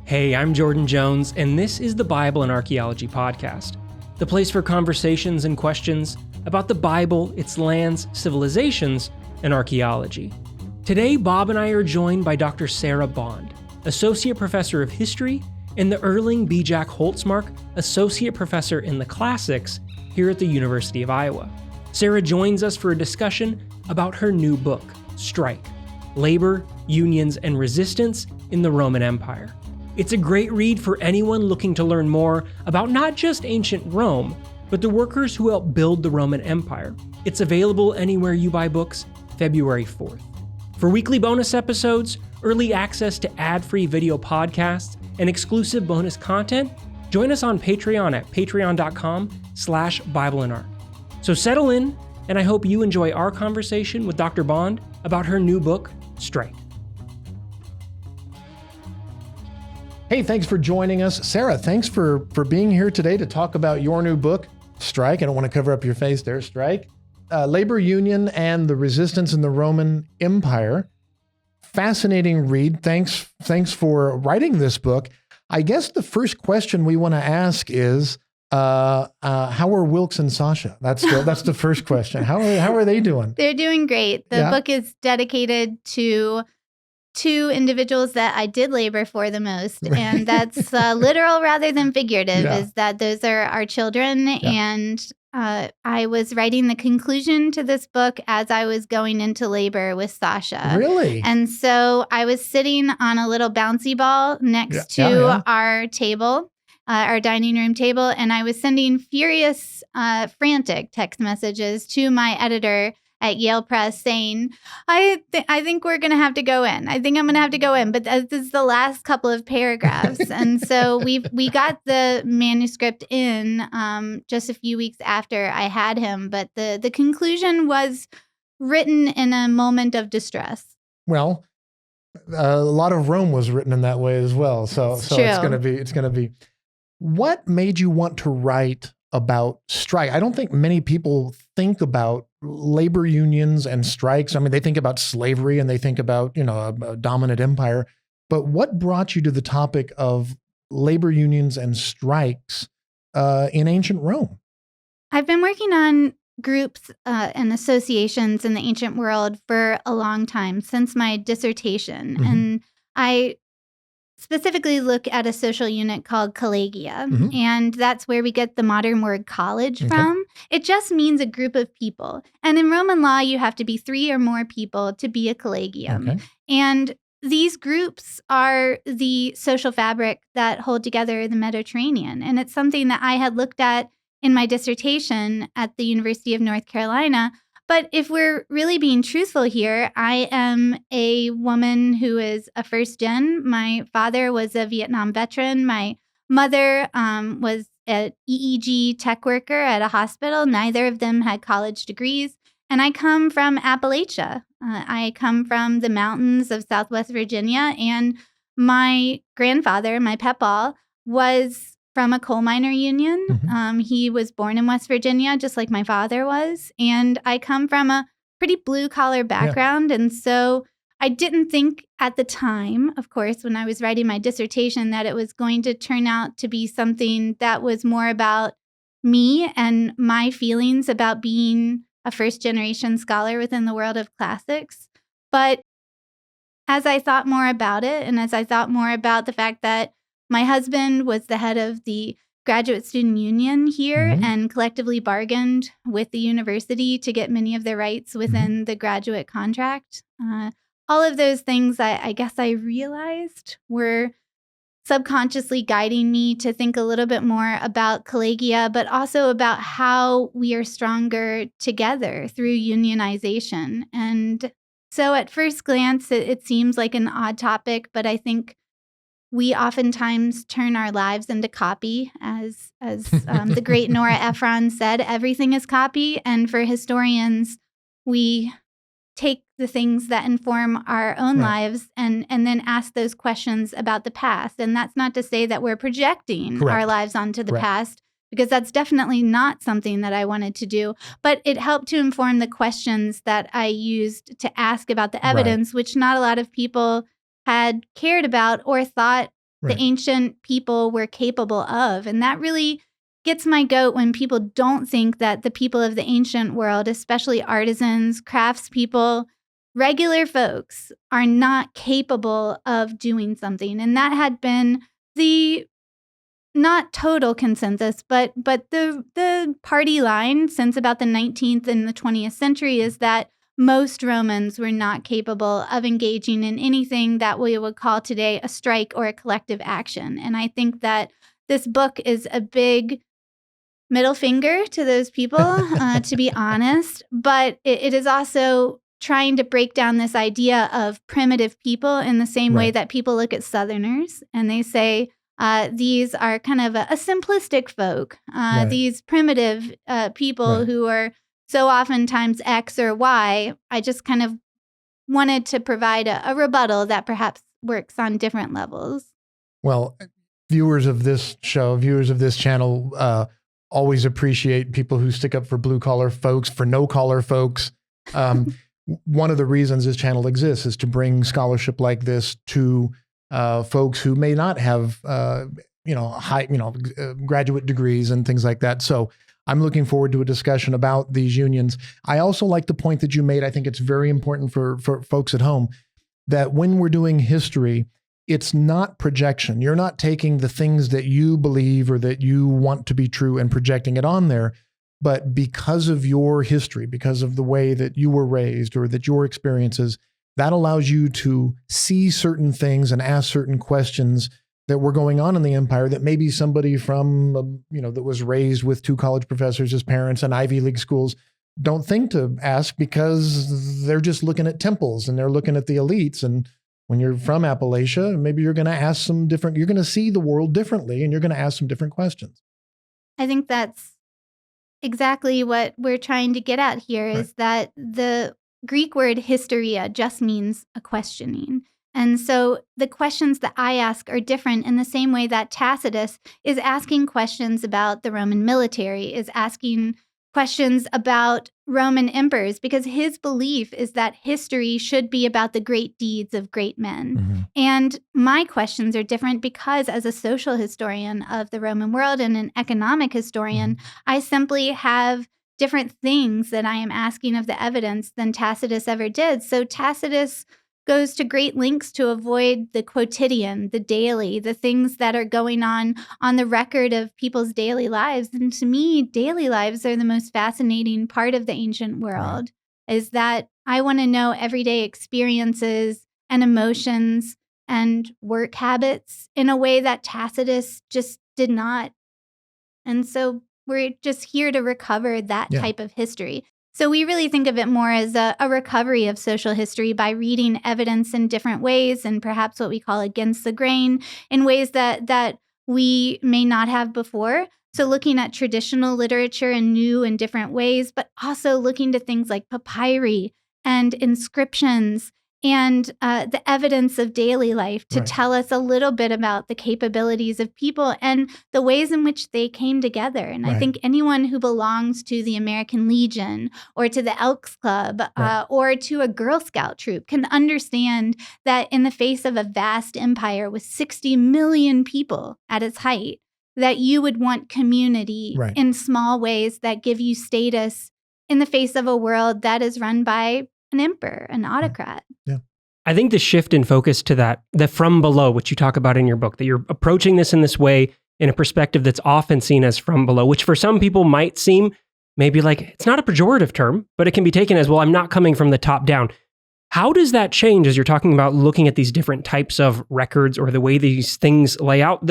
Hey, I'm Jordan Jones, and this is the Bible and Archaeology podcast, the place for conversations and questions about the Bible, its lands, civilizations, and archaeology. Today, Bob and I are joined by Dr. Sarah Bond, Associate Professor of History, and the Erling B. Jack Holtsmark, Associate Professor in the Classics here at the University of Iowa. Sarah joins us for a discussion about her new book, Strike: Labor, Unions, and Resistance in the Roman Empire. It's a great read for anyone looking to learn more about not just ancient Rome, but the workers who helped build the Roman Empire. It's available anywhere you buy books, February 4th. For weekly bonus episodes, early access to ad-free video podcasts, and exclusive bonus content, join us on Patreon at patreon.com/BibleandArt. So settle in, and I hope you enjoy our conversation with Dr. Bond about her new book, Strike. Hey, thanks for joining us. Sarah, thanks for being here today to talk about your new book, Strike. I don't want to cover up your face there, Strike. Labor Union and the Resistance in the Roman Empire. Fascinating read. Thanks for writing this book. I guess the first question we want to ask is, how are Wilkes and Sasha? That's the first question. How are they doing? They're doing great. The book is dedicated to two individuals that I did labor for the most, and that's literal rather than figurative, is that those are our children. And I was writing the conclusion to this book as I was going into labor with Sasha. Really? And so I was sitting on a little bouncy ball next to our table, our dining room table, and I was sending furious, frantic text messages to my editor at Yale Press saying, I think we're going to have to go in. I think I'm going to have to go in. But this is the last couple of paragraphs. And so we got the manuscript in just a few weeks after I had him. But the conclusion was written in a moment of distress. Well, a lot of Rome was written in that way as well. So it's going to be. What made you want to write about strike? I don't think many people think about labor unions and strikes. I mean, they think about slavery and they think about, a dominant empire. But what brought you to the topic of labor unions and strikes in ancient Rome? I've been working on groups and associations in the ancient world for a long time, since my dissertation. Mm-hmm. And I specifically look at a social unit called collegia, and that's where we get the modern word college from. It just means a group of people. And in Roman law, you have to be 3 or more people to be a collegium. Okay. And these groups are the social fabric that hold together the Mediterranean. And it's something that I had looked at in my dissertation at the University of North Carolina. But if we're really being truthful here, I am a woman who is a first gen. My father was a Vietnam veteran. My mother was an EEG tech worker at a hospital. Neither of them had college degrees. And I come from Appalachia. I come from the mountains of Southwest Virginia. And my grandfather, my Pepaw, was from a coal miner union. He was born in West Virginia, just like my father was. And I come from a pretty blue-collar background. And so I didn't think at the time, of course, when I was writing my dissertation, that it was going to turn out to be something that was more about me and my feelings about being a first-generation scholar within the world of classics. But as I thought more about it, and as I thought more about the fact that my husband was the head of the graduate student union here and collectively bargained with the university to get many of their rights within the graduate contract. All of those things I guess I realized were subconsciously guiding me to think a little bit more about collegia, but also about how we are stronger together through unionization. And so at first glance, it seems like an odd topic, but I think we oftentimes turn our lives into copy, as the great Nora Ephron said, everything is copy. And for historians, we take the things that inform our own lives and then ask those questions about the past. And that's not to say that we're projecting our lives onto the past, because that's definitely not something that I wanted to do. But it helped to inform the questions that I used to ask about the evidence, which not a lot of people had cared about or thought the ancient people were capable of. And that really gets my goat when people don't think that the people of the ancient world, especially artisans, craftspeople, regular folks, are not capable of doing something. And that had been the not total consensus, but the party line since about the 19th and the 20th century is that most Romans were not capable of engaging in anything that we would call today a strike or a collective action. And I think that this book is a big middle finger to those people, to be honest. But it is also trying to break down this idea of primitive people in the same way that people look at Southerners and they say, these are kind of a simplistic folk, these primitive people who are so oftentimes X or Y. I just kind of wanted to provide a rebuttal that perhaps works on different levels. Well, viewers of this show, viewers of this channel, always appreciate people who stick up for blue-collar folks, for no-collar folks. One of the reasons this channel exists is to bring scholarship like this to folks who may not have, graduate degrees and things like that. So I'm looking forward to a discussion about these unions. I also like the point that you made. I think it's very important for folks at home that when we're doing history, it's not projection. You're not taking the things that you believe or that you want to be true and projecting it on there. But because of your history, because of the way that you were raised or that your experiences, that allows you to see certain things and ask certain questions that were going on in the empire that maybe somebody from, that was raised with two college professors as parents and Ivy League schools don't think to ask because they're just looking at temples and they're looking at the elites. And when you're from Appalachia, maybe you're going to ask you're going to see the world differently and you're going to ask some different questions. I think that's exactly what we're trying to get at here is that the Greek word hysteria just means a questioning. And so the questions that I ask are different in the same way that Tacitus is asking questions about the Roman military, is asking questions about Roman emperors, because his belief is that history should be about the great deeds of great men. Mm-hmm. And my questions are different because as a social historian of the Roman world and an economic historian, I simply have different things that I am asking of the evidence than Tacitus ever did. So Tacitus goes to great lengths to avoid the quotidian, the daily, the things that are going on the record of people's daily lives. And to me, daily lives are the most fascinating part of the ancient world, is that I want to know everyday experiences and emotions and work habits in a way that Tacitus just did not. And so we're just here to recover that type of history. So we really think of it more as a recovery of social history by reading evidence in different ways and perhaps what we call against the grain in ways that we may not have before. So looking at traditional literature in new and different ways, but also looking to things like papyri and inscriptions and the evidence of daily life to tell us a little bit about the capabilities of people and the ways in which they came together. And I think anyone who belongs to the American Legion or to the Elks Club or to a Girl Scout troop can understand that in the face of a vast empire with 60 million people at its height, that you would want community in small ways that give you status in the face of a world that is run by an emperor, an autocrat. Yeah. I think the shift in focus to that, the from below, which you talk about in your book, that you're approaching this in this way in a perspective that's often seen as from below, which for some people might seem maybe like it's not a pejorative term, but it can be taken as, well, I'm not coming from the top down. How does that change as you're talking about looking at these different types of records or the way these things lay out?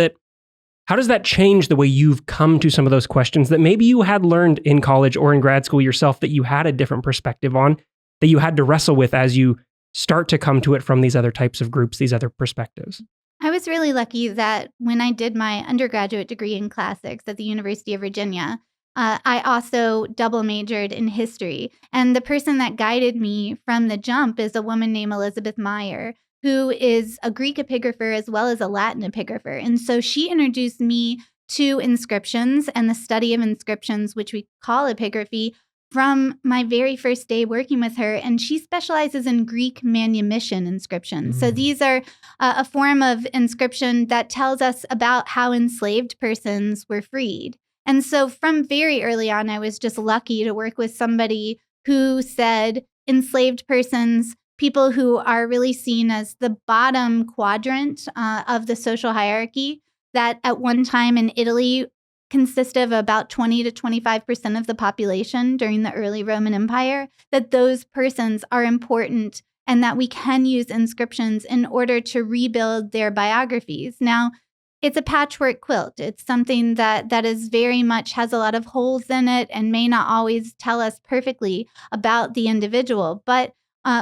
How does that change the way you've come to some of those questions that maybe you had learned in college or in grad school yourself that you had a different perspective on, that you had to wrestle with as you start to come to it from these other types of groups, these other perspectives? I was really lucky that when I did my undergraduate degree in classics at the University of Virginia, I also double majored in history. And the person that guided me from the jump is a woman named Elizabeth Meyer, who is a Greek epigrapher as well as a Latin epigrapher. And so she introduced me to inscriptions and the study of inscriptions, which we call epigraphy, from my very first day working with her, and she specializes in Greek manumission inscriptions. So these are a form of inscription that tells us about how enslaved persons were freed. And so from very early on, I was just lucky to work with somebody who said enslaved persons, people who are really seen as the bottom quadrant of the social hierarchy, that at one time in Italy consisted of about 20 to 25% of the population during the early Roman Empire, that those persons are important and that we can use inscriptions in order to rebuild their biographies. Now, it's a patchwork quilt. It's something that is very much has a lot of holes in it and may not always tell us perfectly about the individual, but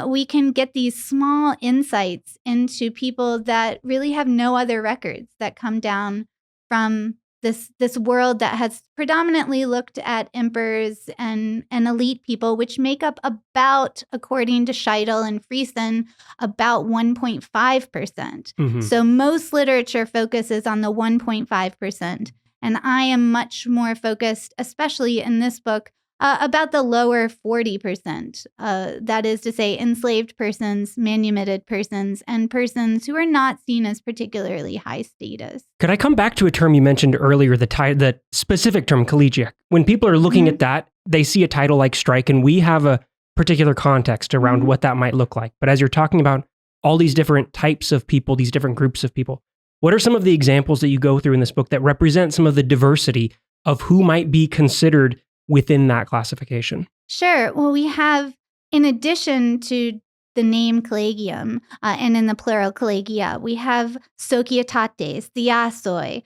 we can get these small insights into people that really have no other records that come down from this world that has predominantly looked at emperors and elite people, which make up about, according to Scheidel and Friesen, about 1.5%. So most literature focuses on the 1.5%. And I am much more focused, especially in this book, about the lower 40%. That is to say, enslaved persons, manumitted persons, and persons who are not seen as particularly high status. Could I come back to a term you mentioned earlier, the specific term collegia? When people are looking at that, they see a title like strike, and we have a particular context around what that might look like. But as you're talking about all these different types of people, these different groups of people, what are some of the examples that you go through in this book that represent some of the diversity of who might be considered within that classification? Sure. Well, we have, in addition to the name collegium, and in the plural collegia, we have societates, diasoi,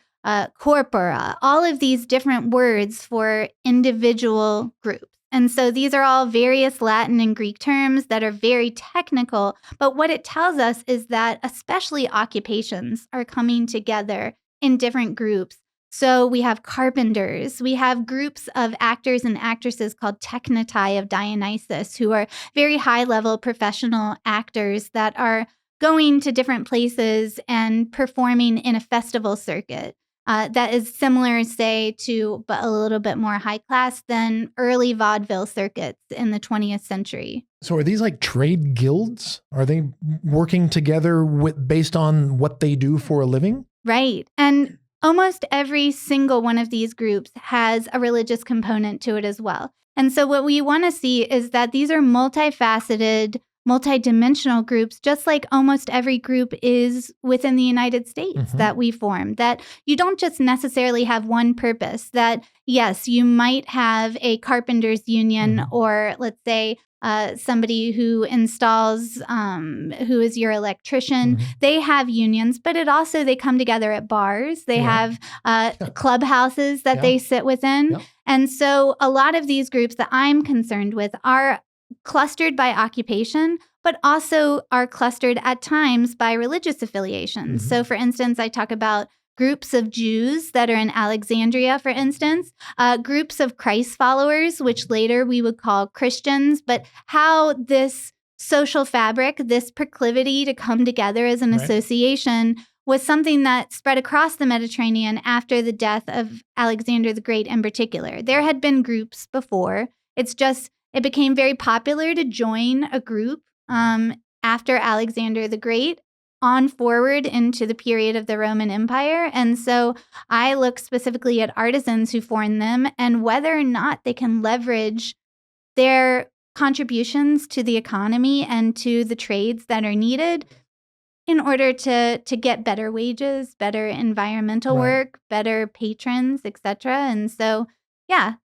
corpora, all of these different words for individual groups. And so these are all various Latin and Greek terms that are very technical, but what it tells us is that especially occupations are coming together in different groups. So we have carpenters, we have groups of actors and actresses called technetai of Dionysus, who are very high-level professional actors that are going to different places and performing in a festival circuit. That is similar, say, to, but a little bit more high class than early vaudeville circuits in the 20th century. So are these like trade guilds? Are they working together based on what they do for a living? Right. And almost every single one of these groups has a religious component to it as well. And so what we want to see is that these are multifaceted, multidimensional groups, just like almost every group is within the United States that we form, that you don't just necessarily have one purpose, that yes, you might have a carpenters union or let's say somebody who installs, who is your electrician. They have unions, but they come together at bars. They have clubhouses that they sit within. And so a lot of these groups that I'm concerned with are clustered by occupation, but also are clustered at times by religious affiliations. So for instance, I talk about groups of Jews that are in Alexandria, for instance, groups of Christ followers, which later we would call Christians, but how this social fabric, this proclivity to come together as an association was something that spread across the Mediterranean after the death of Alexander the Great in particular. There had been groups before. It became very popular to join a group after Alexander the Great on forward into the period of the Roman Empire. And so I look specifically at artisans who form them and whether or not they can leverage their contributions to the economy and to the trades that are needed in order to get better wages, better environmental work, better patrons, etc. And so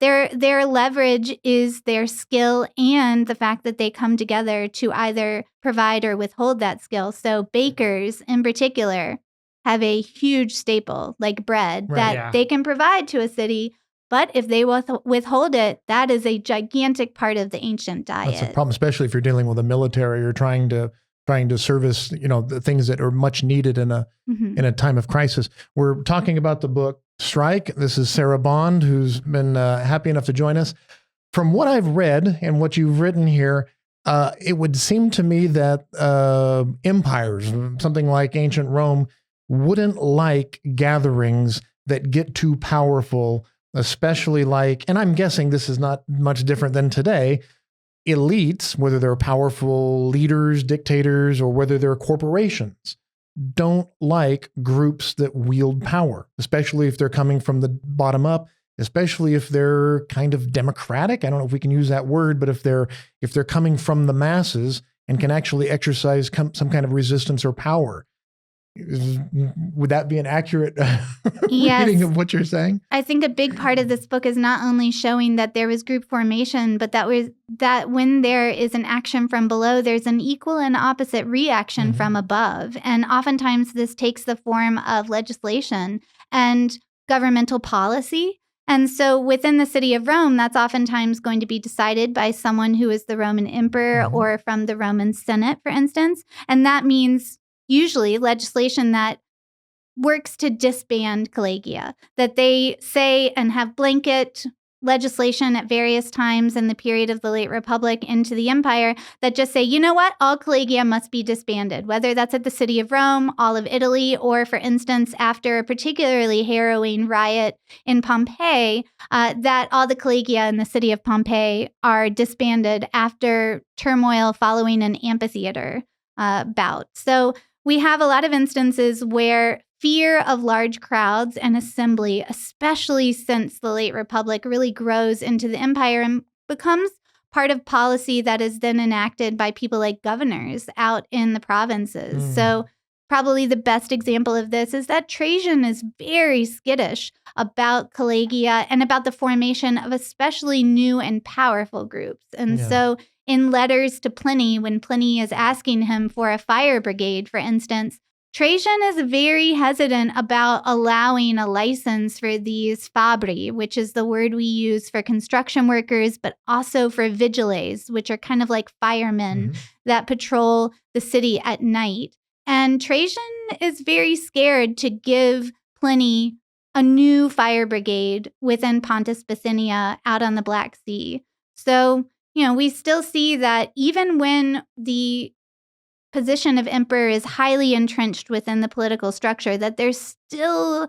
their leverage is their skill and the fact that they come together to either provide or withhold that skill. So bakers in particular have a huge staple like bread that they can provide to a city. But if they withhold it, that is a gigantic part of the ancient diet. That's a problem, especially if you're dealing with the military or trying to service, the things that are much needed in a time of crisis. We're talking about the book Strike. This is Sarah Bond, who's been happy enough to join us. From what I've read and what you've written here, it would seem to me that empires, something like ancient Rome, wouldn't like gatherings that get too powerful especially like, and I'm guessing this is not much different than today, elites, whether they're powerful leaders, dictators, or whether they're corporations, don't like groups that wield power, especially if they're coming from the bottom up, especially if they're kind of democratic. I don't know if we can use that word, but if they're coming from the masses and can actually exercise some kind of resistance or power. Would that be an accurate reading of what you're saying? I think a big part of this book is not only showing that there was group formation, but that when there is an action from below, there's an equal and opposite reaction from above. And oftentimes this takes the form of legislation and governmental policy. And so within the city of Rome, that's oftentimes going to be decided by someone who is the Roman emperor or from the Roman Senate, for instance. And that means usually legislation that works to disband collegia, that they say and have blanket legislation at various times in the period of the late Republic into the empire that just say, you know what, all collegia must be disbanded, whether that's at the city of Rome, all of Italy, or for instance, after a particularly harrowing riot in Pompeii, that all the collegia in the city of Pompeii are disbanded after turmoil following an amphitheater bout. So we have a lot of instances where fear of large crowds and assembly, especially since the late Republic, really grows into the empire and becomes part of policy that is then enacted by people like governors out in the provinces. So probably the best example of this is that Trajan is very skittish about collegia and about the formation of especially new and powerful groups. And so in letters to Pliny, when Pliny is asking him for a fire brigade, for instance, Trajan is very hesitant about allowing a license for these fabri, which is the word we use for construction workers, but also for vigiles, which are kind of like firemen that patrol the city at night. And Trajan is very scared to give Pliny a new fire brigade within Pontus Bithynia out on the Black Sea. So, we still see that even when the position of emperor is highly entrenched within the political structure, that there's still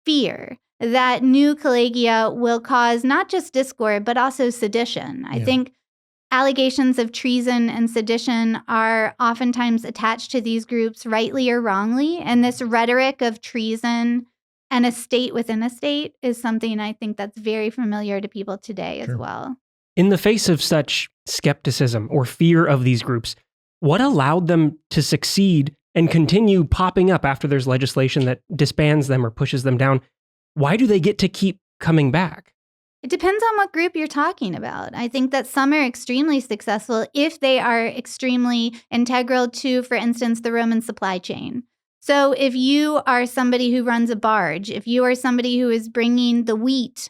fear that new collegia will cause not just discord, but also sedition. I think allegations of treason and sedition are oftentimes attached to these groups, rightly or wrongly. And this rhetoric of treason and a state within a state is something I think that's very familiar to people today as well. In the face of such skepticism or fear of these groups, what allowed them to succeed and continue popping up after there's legislation that disbands them or pushes them down? Why do they get to keep coming back? It depends on what group you're talking about. I think that some are extremely successful if they are extremely integral to, for instance, the Roman supply chain. So if you are somebody who runs a barge, if you are somebody who is bringing the wheat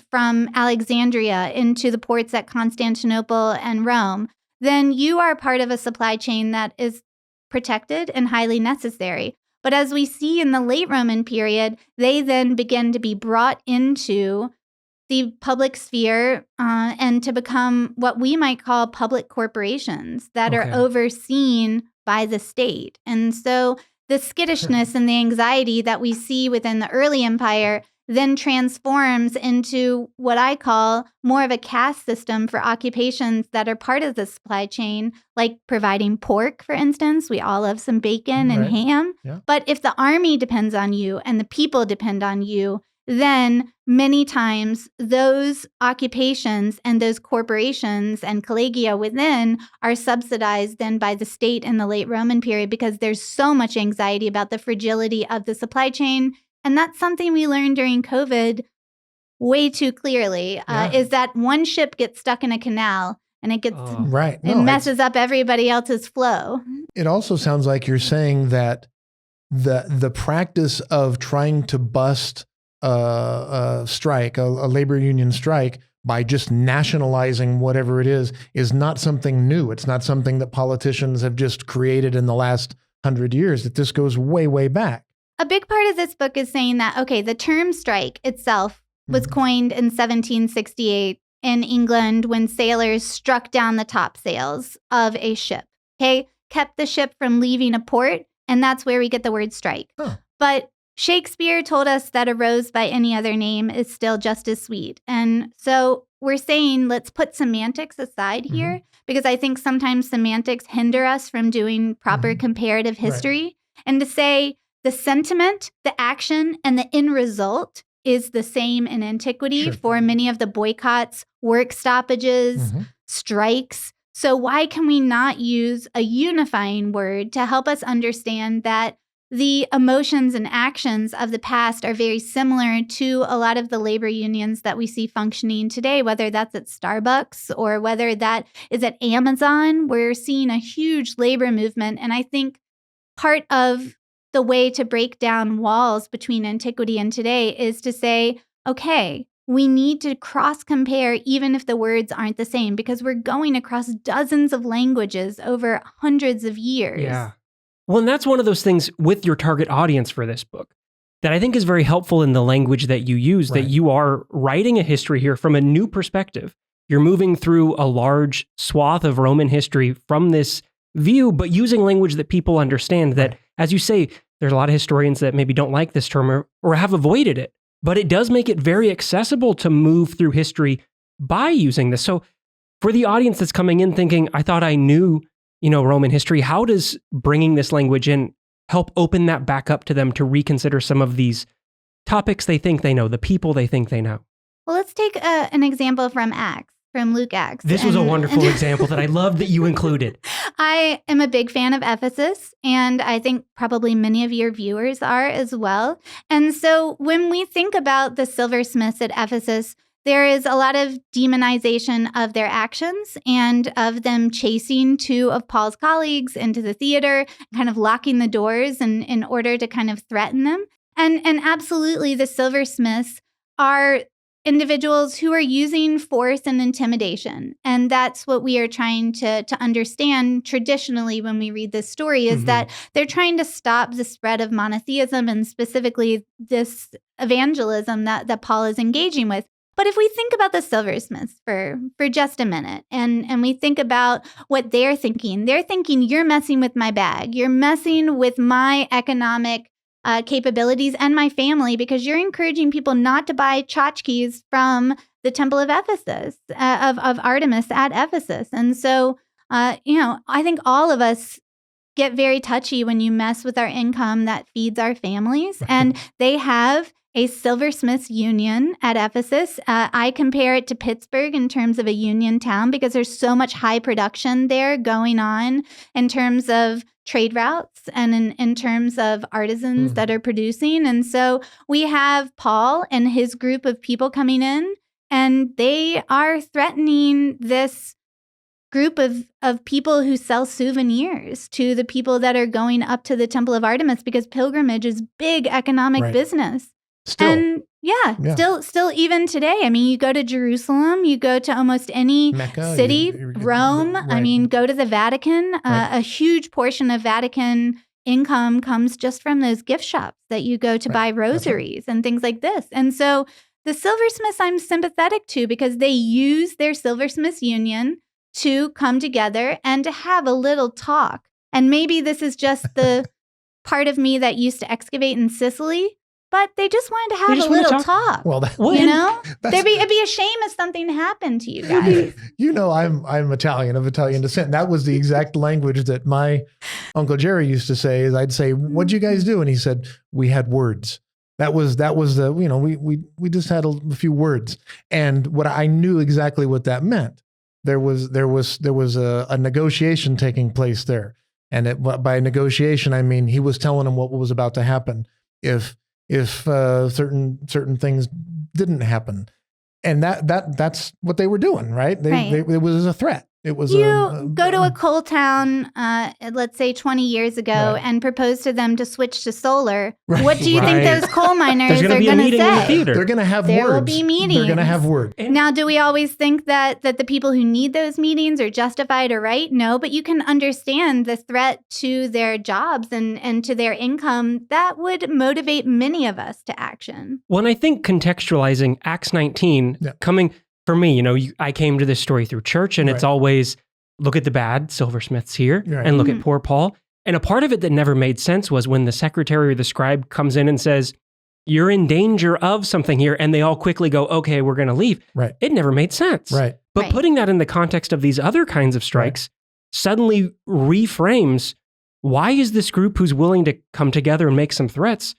from Alexandria into the ports at Constantinople and Rome, then you are part of a supply chain that is protected and highly necessary. But as we see in the late Roman period, they then begin to be brought into the public sphere and to become what we might call public corporations that are overseen by the state. And so the skittishness and the anxiety that we see within the early empire then transforms into what I call more of a caste system for occupations that are part of the supply chain, like providing pork, for instance. We all love some bacon and ham. But if the army depends on you and the people depend on you, then many times those occupations and those corporations and collegia within are subsidized then by the state in the late Roman period because there's so much anxiety about the fragility of the supply chain. And that's something we learned during COVID way too clearly, is that one ship gets stuck in a canal and it gets it messes up everybody else's flow. It also sounds like you're saying that the practice of trying to bust a strike, a labor union strike, by just nationalizing whatever it is not something new. It's not something that politicians have just created in the last 100 years, that this goes way, way back. A big part of this book is saying that, the term strike itself was coined in 1768 in England when sailors struck down the topsails of a ship, kept the ship from leaving a port, and that's where we get the word strike. But Shakespeare told us that a rose by any other name is still just as sweet. And so we're saying, let's put semantics aside here, because I think sometimes semantics hinder us from doing proper comparative history. And to say the sentiment, the action, and the end result is the same in antiquity for many of the boycotts, work stoppages, strikes. So why can we not use a unifying word to help us understand that the emotions and actions of the past are very similar to a lot of the labor unions that we see functioning today, whether that's at Starbucks or whether that is at Amazon. We're seeing a huge labor movement. And I think part of the way to break down walls between antiquity and today is to say, okay, we need to cross-compare even if the words aren't the same, because we're going across dozens of languages over hundreds of years. Yeah. Well, and that's one of those things with your target audience for this book that I think is very helpful in the language that you use, that you are writing a history here from a new perspective. You're moving through a large swath of Roman history from this view, but using language that people understand that, as you say, there's a lot of historians that maybe don't like this term or have avoided it, but it does make it very accessible to move through history by using this. So for the audience that's coming in thinking, I thought I knew Roman history, how does bringing this language in help open that back up to them to reconsider some of these topics they think they know, the people they think they know? Well, let's take an example from Acts, from Luke Acts. This was a wonderful example that I love that you included. I am a big fan of Ephesus, and I think probably many of your viewers are as well. And so when we think about the silversmiths at Ephesus, there is a lot of demonization of their actions and of them chasing two of Paul's colleagues into the theater, kind of locking the doors in order to kind of threaten them. And absolutely, the silversmiths are individuals who are using force and intimidation. And that's what we are trying to understand traditionally when we read this story, is that they're trying to stop the spread of monotheism and specifically this evangelism that Paul is engaging with. But if we think about the silversmiths for just a minute and we think about what they're thinking you're messing with my bag. You're messing with my economic capabilities and my family, because you're encouraging people not to buy tchotchkes from the Temple of Ephesus, of Artemis at Ephesus. And so, I think all of us get very touchy when you mess with our income that feeds our families. And they have a silversmiths union at Ephesus. I compare it to Pittsburgh in terms of a union town, because there's so much high production there going on in terms of trade routes and in terms of artisans that are producing. And so we have Paul and his group of people coming in, and they are threatening this group of people who sell souvenirs to the people that are going up to the Temple of Artemis, because pilgrimage is big economic business. Still. And still even today. I mean, you go to Jerusalem, you go to almost any Mecca, city, Rome. I mean, go to the Vatican. A huge portion of Vatican income comes just from those gift shops that you go to buy rosaries and things like this. And so the silversmiths I'm sympathetic to, because they use their silversmiths union to come together and to have a little talk. And maybe this is just the part of me that used to excavate in Sicily, but they just wanted to have a little talk. Well, it'd be a shame if something happened to you guys. I'm Italian, of Italian descent. That was the exact language that my Uncle Jerry used to say. Is I'd say, "What'd you guys do?" And he said, "We had words." That was the we just had a few words, and what I knew exactly what that meant. There was a negotiation taking place there, and by negotiation I mean he was telling them what was about to happen if certain things didn't happen, and that's what they were doing, right? It was a threat. It was go to a coal town, let's say 20 years ago, and propose to them to switch to solar. Right. What do you think those coal miners are going to say? They're going to have words. There will be meetings. They're going to have words. Now, do we always think that the people who need those meetings are justified or right? No, but you can understand the threat to their jobs and to their income. That would motivate many of us to action. Well, and I think contextualizing Acts 19 coming... For me, I came to this story through church, and it's always look at the bad silversmiths here and look at poor Paul. And a part of it that never made sense was when the secretary or the scribe comes in and says, you're in danger of something here. And they all quickly go, okay, we're going to leave. Right. It never made sense. Right. But putting that in the context of these other kinds of strikes suddenly reframes, why is this group who's willing to come together and make some threats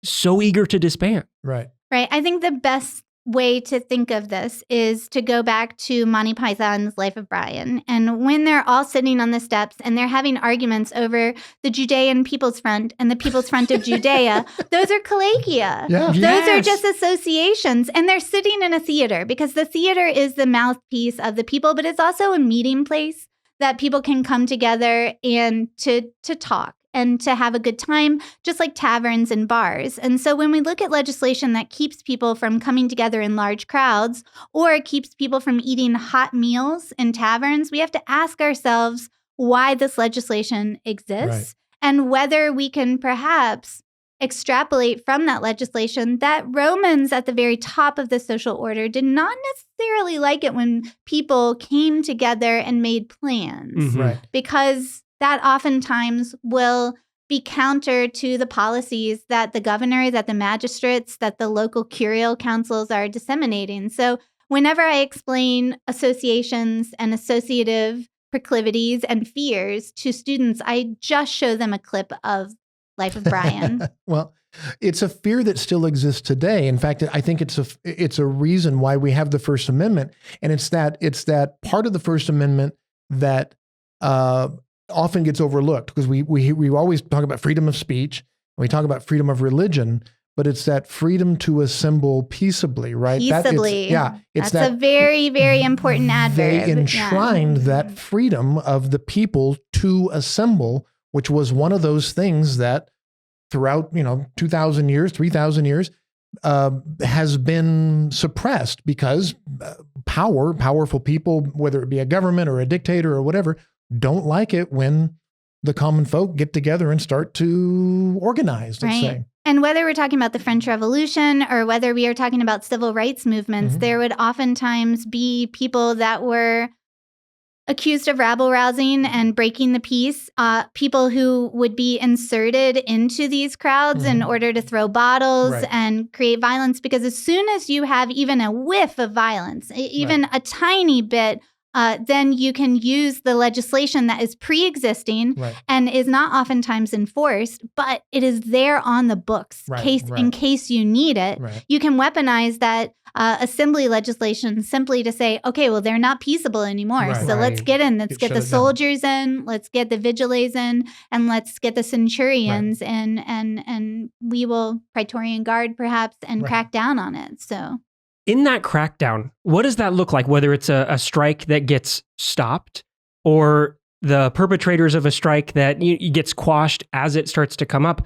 so eager to disband? Right. Right. I think the best way to think of this is to go back to Monty Python's Life of Brian. And when they're all sitting on the steps and they're having arguments over the Judean People's Front and the People's Front of Judea, those are collegia. Yeah. Those are just associations. And they're sitting in a theater because the theater is the mouthpiece of the people, but it's also a meeting place that people can come together and to talk and to have a good time, just like taverns and bars. And so when we look at legislation that keeps people from coming together in large crowds or keeps people from eating hot meals in taverns, we have to ask ourselves why this legislation exists and whether we can perhaps extrapolate from that legislation that Romans at the very top of the social order did not necessarily like it when people came together and made plans. Right. Because that oftentimes will be counter to the policies that the governor, that the magistrates, that the local curial councils are disseminating. So whenever I explain associations and associative proclivities and fears to students, I just show them a clip of Life of Brian. Well, it's a fear that still exists today. In fact, I think it's a reason why we have the First Amendment, and it's that part of the First Amendment that often gets overlooked because we always talk about freedom of speech and we talk about freedom of religion, but it's that freedom to assemble peaceably, right? Peaceably. It's That's a very, very important adverb. They enshrined that freedom of the people to assemble, which was one of those things that throughout, 2,000 years, 3,000 years, has been suppressed because powerful people, whether it be a government or a dictator or whatever, don't like it when the common folk get together and start to organize, let's say. And whether we're talking about the French Revolution or whether we are talking about civil rights movements, there would oftentimes be people that were accused of rabble-rousing and breaking the peace, people who would be inserted into these crowds in order to throw bottles and create violence. Because as soon as you have even a whiff of violence, even a tiny bit, then you can use the legislation that is pre-existing and is not oftentimes enforced, but it is there on the books in case you need it. You can weaponize that assembly legislation simply to say, okay, well, they're not peaceable anymore. So let's get in. Let's get the soldiers in. Let's get the vigiles in. And let's get the centurions in. And we will Praetorian Guard perhaps and crack down on it. So in that crackdown, what does that look like? Whether it's a strike that gets stopped or the perpetrators of a strike that gets quashed as it starts to come up,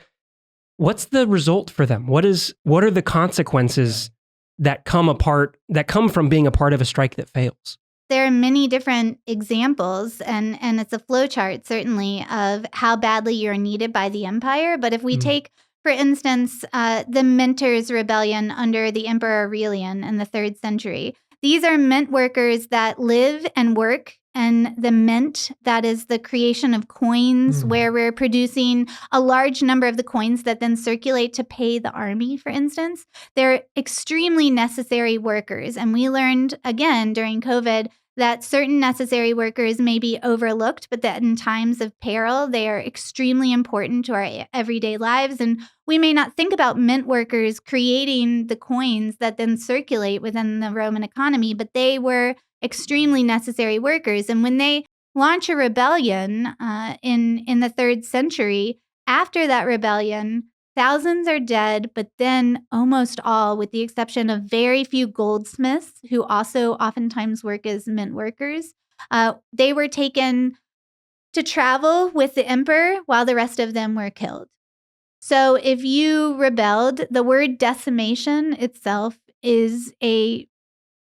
what's the result for them? What are the consequences that come from being a part of a strike that fails? There are many different examples, and it's a flowchart certainly of how badly you're needed by the empire. But if we take, for instance, the Mentors' Rebellion under the Emperor Aurelian in the 3rd century. These are mint workers that live and work, and the mint, that is the creation of coins where we're producing a large number of the coins that then circulate to pay the army, for instance. They're extremely necessary workers. And we learned, again, during COVID, that certain necessary workers may be overlooked, but that in times of peril, they are extremely important to our everyday lives. And we may not think about mint workers creating the coins that then circulate within the Roman economy, but they were extremely necessary workers. And when they launch a rebellion in the 3rd century, after that rebellion, thousands are dead, but then almost all, with the exception of very few goldsmiths who also oftentimes work as mint workers, they were taken to travel with the emperor while the rest of them were killed. So if you rebelled, the word decimation itself is a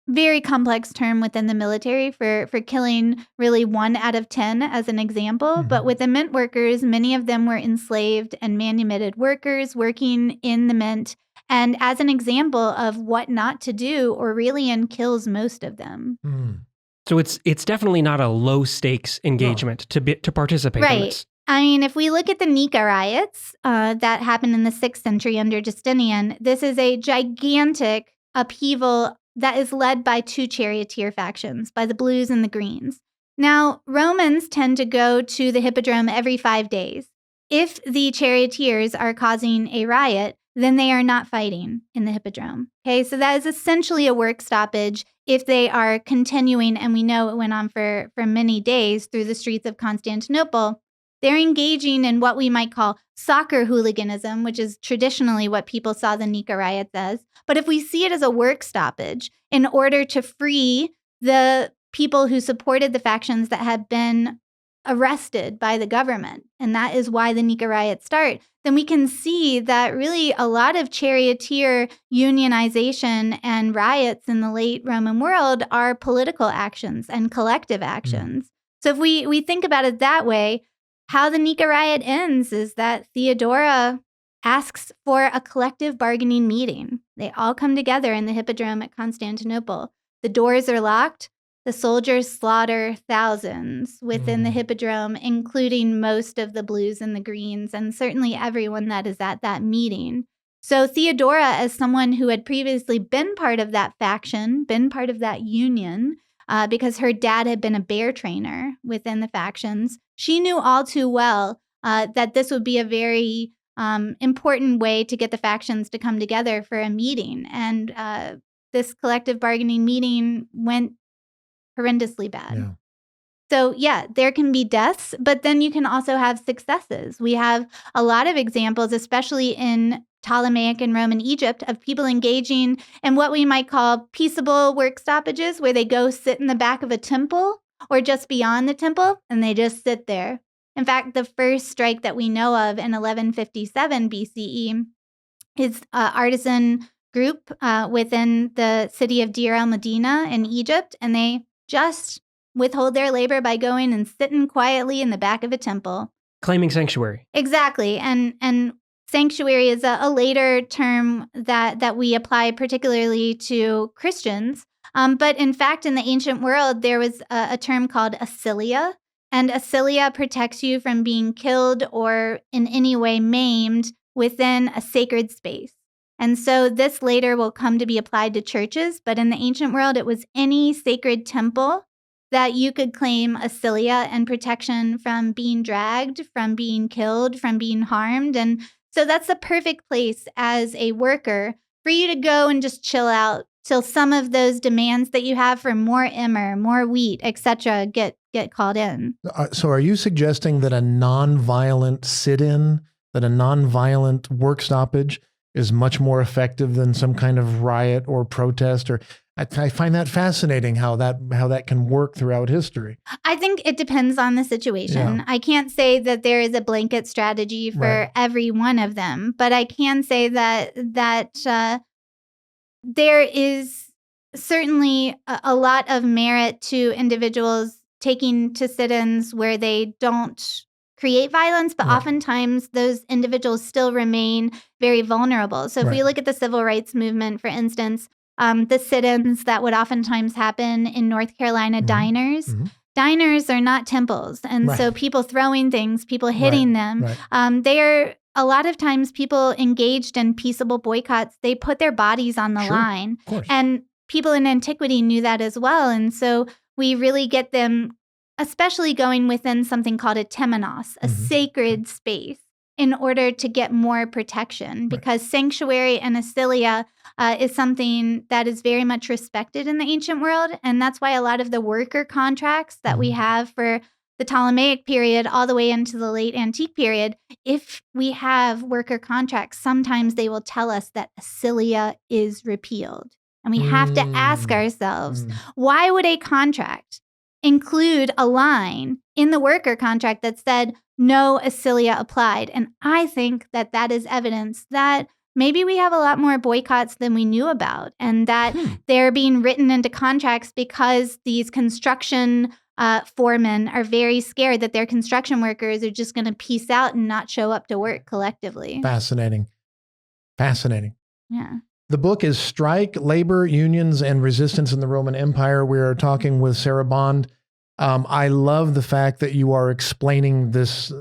very complex term within the military for killing really 1 out of 10 as an example. But with the mint workers, many of them were enslaved and manumitted workers working in the mint. And as an example of what not to do, Aurelian kills most of them. So it's definitely not a low stakes engagement to participate in this. I mean, if we look at the Nika riots that happened in the 6th century under Justinian, this is a gigantic upheaval that is led by two charioteer factions, by the blues and the greens. Now, Romans tend to go to the hippodrome every 5 days. If the charioteers are causing a riot, then they are not fighting in the hippodrome. Okay, so that is essentially a work stoppage if they are continuing, and we know it went on for many days through the streets of Constantinople. They're engaging in what we might call soccer hooliganism, which is traditionally what people saw the Nika riots as. But if we see it as a work stoppage in order to free the people who supported the factions that had been arrested by the government, and that is why the Nika riots start, then we can see that really a lot of charioteer unionization and riots in the late Roman world are political actions and collective actions. So if we think about it that way, how the Nika riot ends is that Theodora asks for a collective bargaining meeting. They all come together in the hippodrome at Constantinople. The doors are locked. The soldiers slaughter thousands within the hippodrome, including most of the blues and the greens, and certainly everyone that is at that meeting. So Theodora, as someone who had previously been part of that faction, been part of that union, because her dad had been a bear trainer within the factions, she knew all too well that this would be a very important way to get the factions to come together for a meeting. And this collective bargaining meeting went horrendously bad. Yeah. So yeah, there can be deaths, but then you can also have successes. We have a lot of examples, especially in Ptolemaic and Roman Egypt, of people engaging in what we might call peaceable work stoppages, where they go sit in the back of a temple or just beyond the temple, and they just sit there. In fact, the first strike that we know of in 1157 BCE is an artisan group within the city of Deir el-Medina in Egypt, and they just withhold their labor by going and sitting quietly in the back of a temple. Claiming sanctuary. Exactly. And sanctuary is a later term that we apply particularly to Christians. But in fact, in the ancient world, there was a term called asilia. And asilia protects you from being killed or in any way maimed within a sacred space. And so this later will come to be applied to churches. But in the ancient world, it was any sacred temple that you could claim asilia and protection from being dragged, from being killed, from being harmed. And so that's the perfect place as a worker for you to go and just chill out till some of those demands that you have for more emmer, more wheat, etc., get called in. So are you suggesting that a nonviolent sit-in, that a nonviolent work stoppage is much more effective than some kind of riot or protest? Or I find that fascinating how that can work throughout history. I think it depends on the situation. Yeah. I can't say that there is a blanket strategy for every one of them, but I can say that there is certainly a lot of merit to individuals taking to sit-ins where they don't create violence, but oftentimes those individuals still remain very vulnerable. So if we look at the civil rights movement, for instance, the sit-ins that would oftentimes happen in North Carolina diners. Diners are not temples. And so people throwing things, people hitting them, they are a lot of times people engaged in peaceable boycotts. They put their bodies on the line. And people in antiquity knew that as well. And so we really get them, especially going within something called a temenos, a sacred space, in order to get more protection, because sanctuary and asilia is something that is very much respected in the ancient world. And that's why a lot of the worker contracts that we have for the Ptolemaic period all the way into the late antique period, if we have worker contracts, sometimes they will tell us that asilia is repealed. And we have to ask ourselves, why would a contract include a line in the worker contract that said no asilia applied? And I think that that is evidence that maybe we have a lot more boycotts than we knew about, and that they're being written into contracts because these construction foremen are very scared that their construction workers are just going to peace out and not show up to work collectively. Fascinating. Yeah. The book is Strike, Labor, Unions, and Resistance in the Roman Empire. We are talking with Sarah Bond. I love the fact that you are explaining this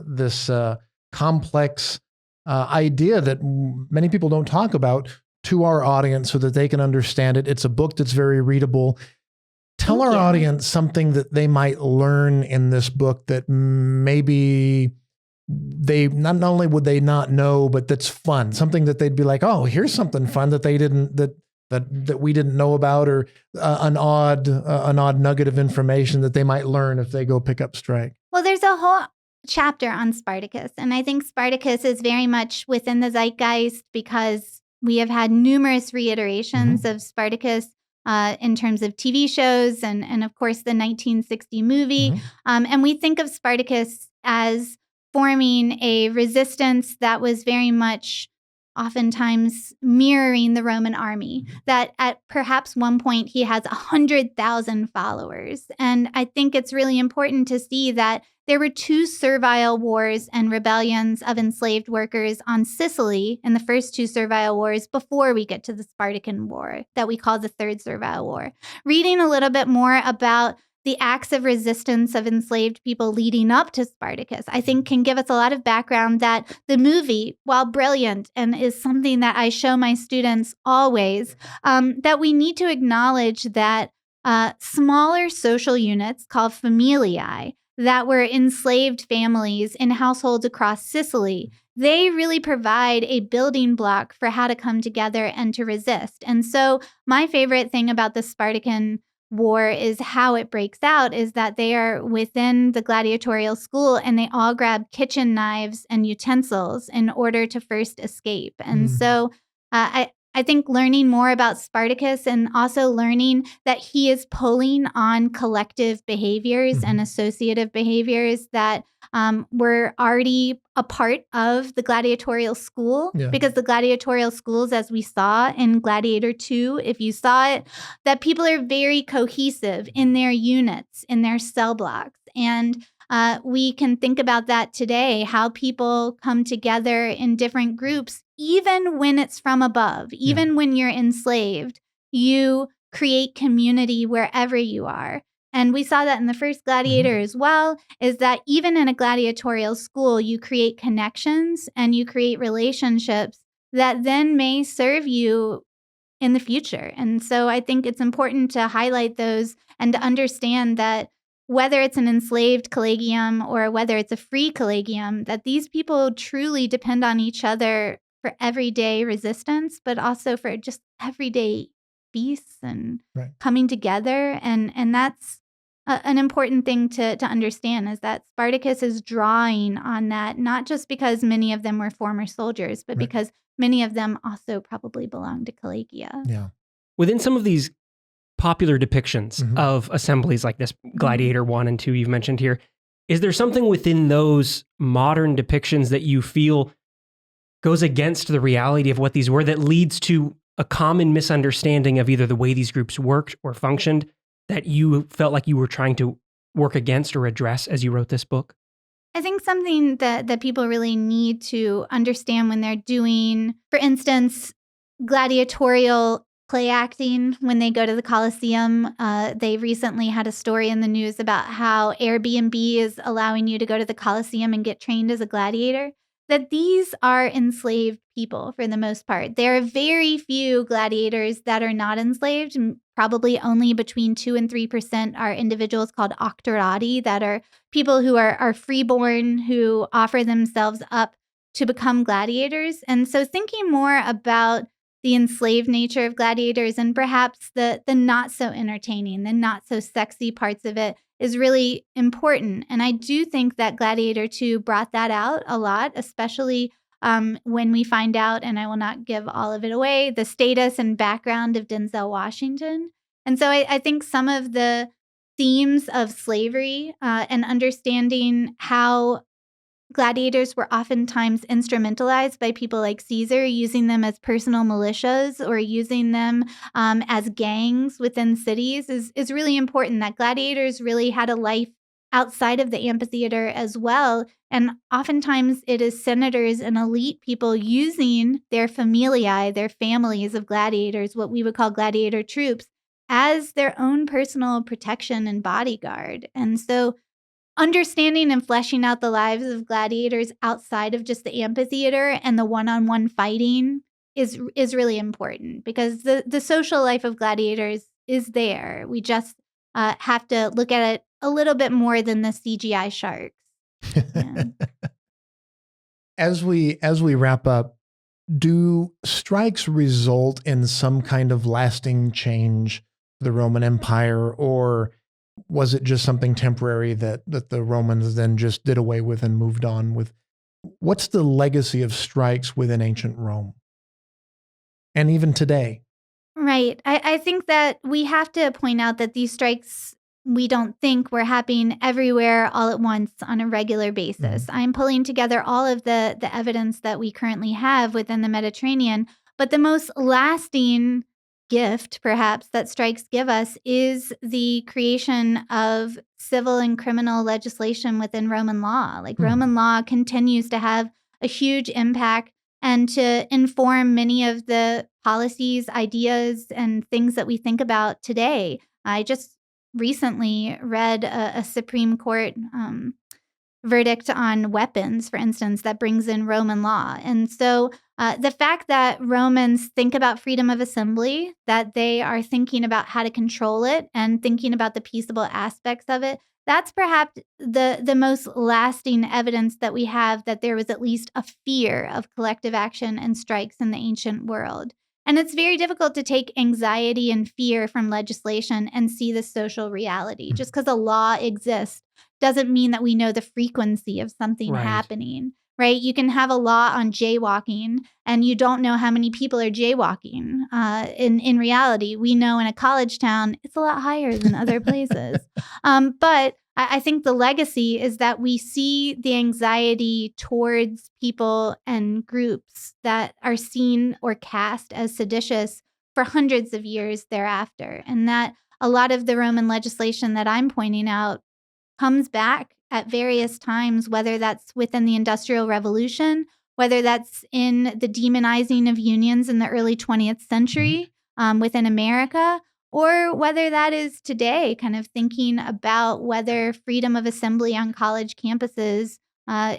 complex idea that many people don't talk about to our audience so that they can understand it. It's a book that's very readable. Tell our audience something that they might learn in this book that maybe they not only would they not know, but that's fun. Something that they'd be like, oh, here's something fun that they didn't that we didn't know about, or an odd nugget of information that they might learn if they go pick up Strike. Well, there's a whole chapter on Spartacus, and I think Spartacus is very much within the zeitgeist because we have had numerous reiterations of Spartacus in terms of TV shows and of course, the 1960 movie. And we think of Spartacus as forming a resistance that was very much oftentimes mirroring the Roman army, that at perhaps one point he has 100,000 followers. And I think it's really important to see that there were 2 servile wars and rebellions of enslaved workers on Sicily in the first 2 servile wars before we get to the Spartacan War that we call the Third Servile War. Reading a little bit more about the acts of resistance of enslaved people leading up to Spartacus, I think can give us a lot of background that the movie, while brilliant and is something that I show my students always, that we need to acknowledge that smaller social units called familiae that were enslaved families in households across Sicily, they really provide a building block for how to come together and to resist. And so my favorite thing about the Spartacan War is how it breaks out is that they are within the gladiatorial school and they all grab kitchen knives and utensils in order to first escape. And so I think learning more about Spartacus and also learning that he is pulling on collective behaviors and associative behaviors that were already a part of the gladiatorial school, because the gladiatorial schools, as we saw in Gladiator 2, if you saw it, that people are very cohesive in their units, in their cell blocks. And we can think about that today, how people come together in different groups, even when it's from above, even when you're enslaved, you create community wherever you are. And we saw that in the first Gladiator as well, is that even in a gladiatorial school, you create connections and you create relationships that then may serve you in the future. And so I think it's important to highlight those and to understand that whether it's an enslaved collegium or whether it's a free collegium, that these people truly depend on each other for everyday resistance, but also for just everyday peace and coming together. And that's an important thing to understand, is that Spartacus is drawing on that, not just because many of them were former soldiers, but because many of them also probably belonged to collegia. Yeah. Within some of these popular depictions of assemblies like this, Gladiator 1 and 2 you've mentioned here, is there something within those modern depictions that you feel goes against the reality of what these were, that leads to a common misunderstanding of either the way these groups worked or functioned that you felt like you were trying to work against or address as you wrote this book? I think something that people really need to understand when they're doing, for instance, gladiatorial play acting when they go to the Colosseum. They recently had a story in the news about how Airbnb is allowing you to go to the Colosseum and get trained as a gladiator. That these are enslaved people for the most part. There are very few gladiators that are not enslaved. Probably only between 2 and 3% are individuals called octorati, that are people who are freeborn, who offer themselves up to become gladiators. And so thinking more about the enslaved nature of gladiators and perhaps the not so entertaining, the not so sexy parts of it is really important. And I do think that Gladiator 2 brought that out a lot, especially when we find out, and I will not give all of it away, the status and background of Denzel Washington. And so I think some of the themes of slavery and understanding how gladiators were oftentimes instrumentalized by people like Caesar, using them as personal militias or using them as gangs within cities is really important. That gladiators really had a life outside of the amphitheater as well. And oftentimes it is senators and elite people using their familiae, their families of gladiators, what we would call gladiator troops, as their own personal protection and bodyguard. And so understanding and fleshing out the lives of gladiators outside of just the amphitheater and the one-on-one fighting is really important, because the social life of gladiators is there. We just have to look at it a little bit more than the CGI sharks. Yeah. As we wrap up, do strikes result in some kind of lasting change for the Roman Empire, or was it just something temporary that the Romans then just did away with and moved on with? What's the legacy of strikes within ancient Rome? And even today? Right. I think that we have to point out that these strikes, we don't think were happening everywhere all at once on a regular basis. Mm-hmm. I'm pulling together all of the evidence that we currently have within the Mediterranean, but the most lasting gift, perhaps, that strikes give us is the creation of civil and criminal legislation within Roman law. Like, Roman law continues to have a huge impact and to inform many of the policies, ideas, and things that we think about today. I just recently read a Supreme Court verdict on weapons, for instance, that brings in Roman law. And so the fact that Romans think about freedom of assembly, that they are thinking about how to control it and thinking about the peaceable aspects of it, that's perhaps the most lasting evidence that we have that there was at least a fear of collective action and strikes in the ancient world. And it's very difficult to take anxiety and fear from legislation and see the social reality. Just because a law exists doesn't mean that we know the frequency of something happening, right? You can have a law on jaywalking and you don't know how many people are jaywalking. In reality, we know in a college town, it's a lot higher than other places. But I think the legacy is that we see the anxiety towards people and groups that are seen or cast as seditious for hundreds of years thereafter. And that a lot of the Roman legislation that I'm pointing out comes back at various times, whether that's within the Industrial Revolution, whether that's in the demonizing of unions in the early 20th century within America, or whether that is today, kind of thinking about whether freedom of assembly on college campuses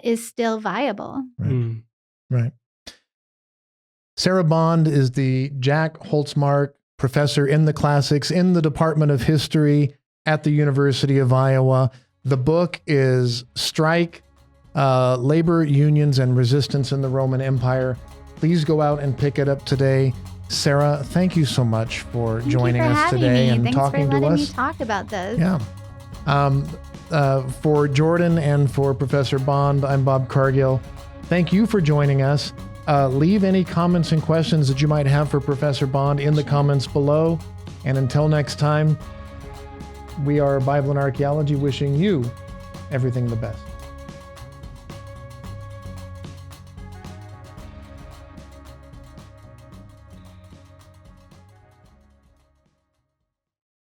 is still viable. Right. Sarah Bond is the Jack Holtsmark Professor in the Classics in the Department of History at the University of Iowa. The book is Strike, Labor Unions and Resistance in the Roman Empire. Please go out and pick it up today. Sarah, thank you so much for joining us today and talking to us. Thanks for letting me talk about this. Yeah. For Jordan and for Professor Bond, I'm Bob Cargill. Thank you for joining us. Leave any comments and questions that you might have for Professor Bond in the comments below. And until next time, we are Bible and Archaeology wishing you everything the best.